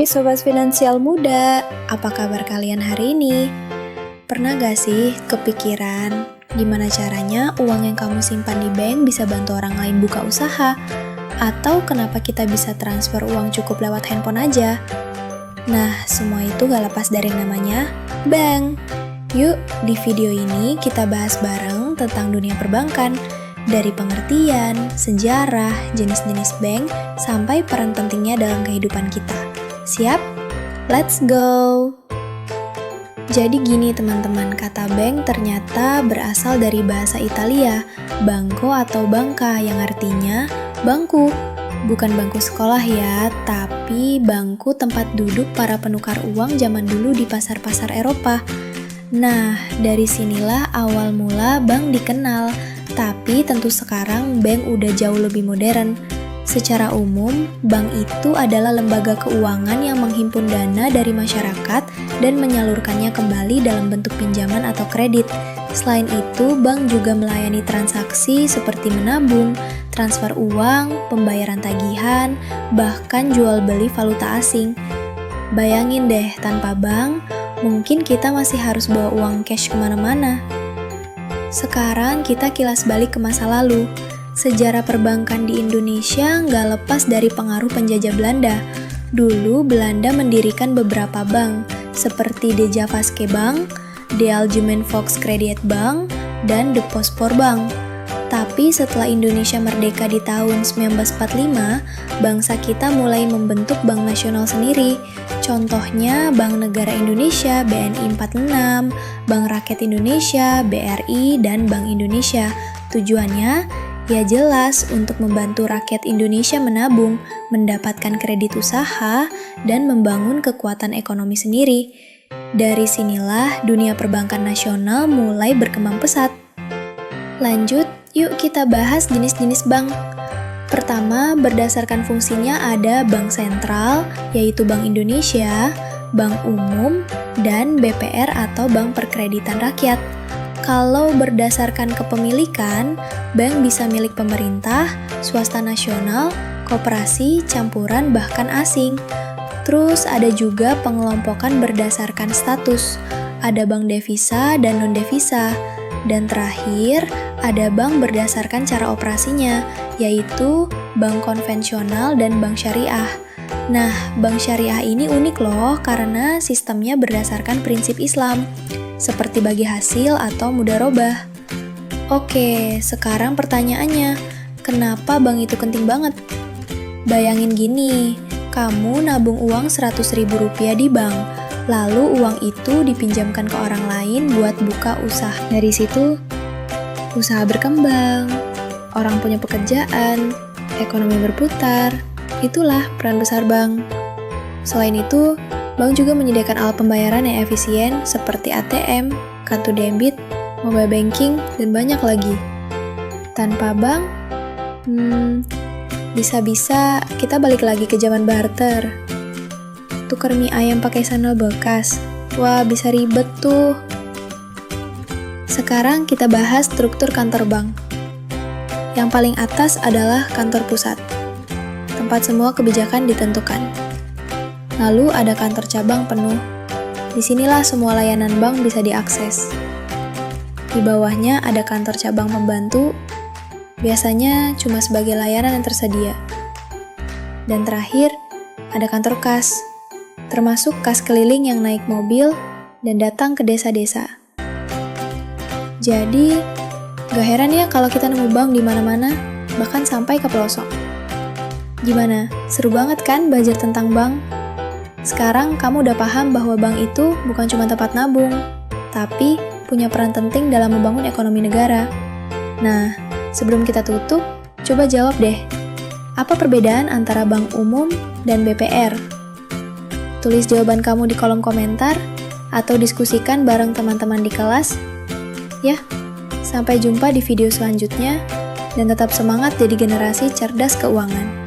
Hai Sobat Finansial Muda, apa kabar kalian hari ini? Pernah gak sih kepikiran gimana caranya uang yang kamu simpan di bank bisa bantu orang lain buka usaha? Atau kenapa kita bisa transfer uang cukup lewat handphone aja? Nah, semua itu gak lepas dari namanya bank. Yuk, di video ini kita bahas bareng tentang dunia perbankan. Dari pengertian, sejarah, jenis-jenis bank, sampai peran pentingnya dalam kehidupan kita. Siap? Let's go! Jadi gini teman-teman, kata bank ternyata berasal dari bahasa Italia, banco atau banca yang artinya bangku. Bukan bangku sekolah ya, tapi bangku tempat duduk para penukar uang zaman dulu di pasar-pasar Eropa. Nah, dari sinilah awal mula bank dikenal, tapi tentu sekarang bank udah jauh lebih modern. Secara umum, bank itu adalah lembaga keuangan yang menghimpun dana dari masyarakat dan menyalurkannya kembali dalam bentuk pinjaman atau kredit. Selain itu, bank juga melayani transaksi seperti menabung, transfer uang, pembayaran tagihan, bahkan jual beli valuta asing. Bayangin deh, tanpa bank, mungkin kita masih harus bawa uang cash kemana-mana. Sekarang kita kilas balik ke masa lalu. Sejarah perbankan di Indonesia nggak lepas dari pengaruh penjajah Belanda. Dulu Belanda mendirikan beberapa bank, seperti De Javaske Bank, De Algemeen Volkskrediet Bank, dan De Pospoor Bank. Tapi setelah Indonesia merdeka di tahun 1945, bangsa kita mulai membentuk bank nasional sendiri. Contohnya Bank Negara Indonesia BNI 46, Bank Rakyat Indonesia BRI, dan Bank Indonesia. Tujuannya ya jelas untuk membantu rakyat Indonesia menabung, mendapatkan kredit usaha, dan membangun kekuatan ekonomi sendiri. Dari sinilah dunia perbankan nasional mulai berkembang pesat. Lanjut, yuk kita bahas jenis-jenis bank. Pertama, berdasarkan fungsinya ada bank sentral, yaitu Bank Indonesia, bank umum, dan BPR atau Bank Perkreditan Rakyat. Kalau berdasarkan kepemilikan, bank bisa milik pemerintah, swasta nasional, koperasi, campuran, bahkan asing. Terus ada juga pengelompokan berdasarkan status, ada bank devisa dan non-devisa. Dan terakhir, ada bank berdasarkan cara operasinya, yaitu bank konvensional dan bank syariah. Nah, bank syariah ini unik loh karena sistemnya berdasarkan prinsip Islam, seperti bagi hasil atau mudharabah. Oke, sekarang pertanyaannya, kenapa bank itu penting banget? Bayangin gini, kamu nabung uang Rp100.000 di bank, lalu uang itu dipinjamkan ke orang lain buat buka usaha. Dari situ, usaha berkembang, orang punya pekerjaan, ekonomi berputar. Itulah peran besar bank. Selain itu, bank juga menyediakan alat pembayaran yang efisien seperti ATM, kartu debit, mobile banking, dan banyak lagi. Tanpa bank, bisa-bisa kita balik lagi ke zaman barter. Tukar mie ayam pakai sandal bekas. Wah, bisa ribet tuh. Sekarang kita bahas struktur kantor bank. Yang paling atas adalah kantor pusat, tempat semua kebijakan ditentukan. Lalu ada kantor cabang penuh. Disinilah semua layanan bank bisa diakses. Di bawahnya ada kantor cabang pembantu, biasanya cuma sebagai layanan yang tersedia. Dan terakhir, ada kantor kas, termasuk kas keliling yang naik mobil dan datang ke desa-desa. Jadi, gak heran ya kalau kita nemu bank di mana-mana, bahkan sampai ke pelosok. Gimana? Seru banget kan belajar tentang bank? Sekarang kamu udah paham bahwa bank itu bukan cuma tempat nabung, tapi punya peran penting dalam membangun ekonomi negara. Nah, sebelum kita tutup, coba jawab deh, apa perbedaan antara bank umum dan BPR? Tulis jawaban kamu di kolom komentar, atau diskusikan bareng teman-teman di kelas. Ya, sampai jumpa di video selanjutnya, dan tetap semangat jadi generasi cerdas keuangan.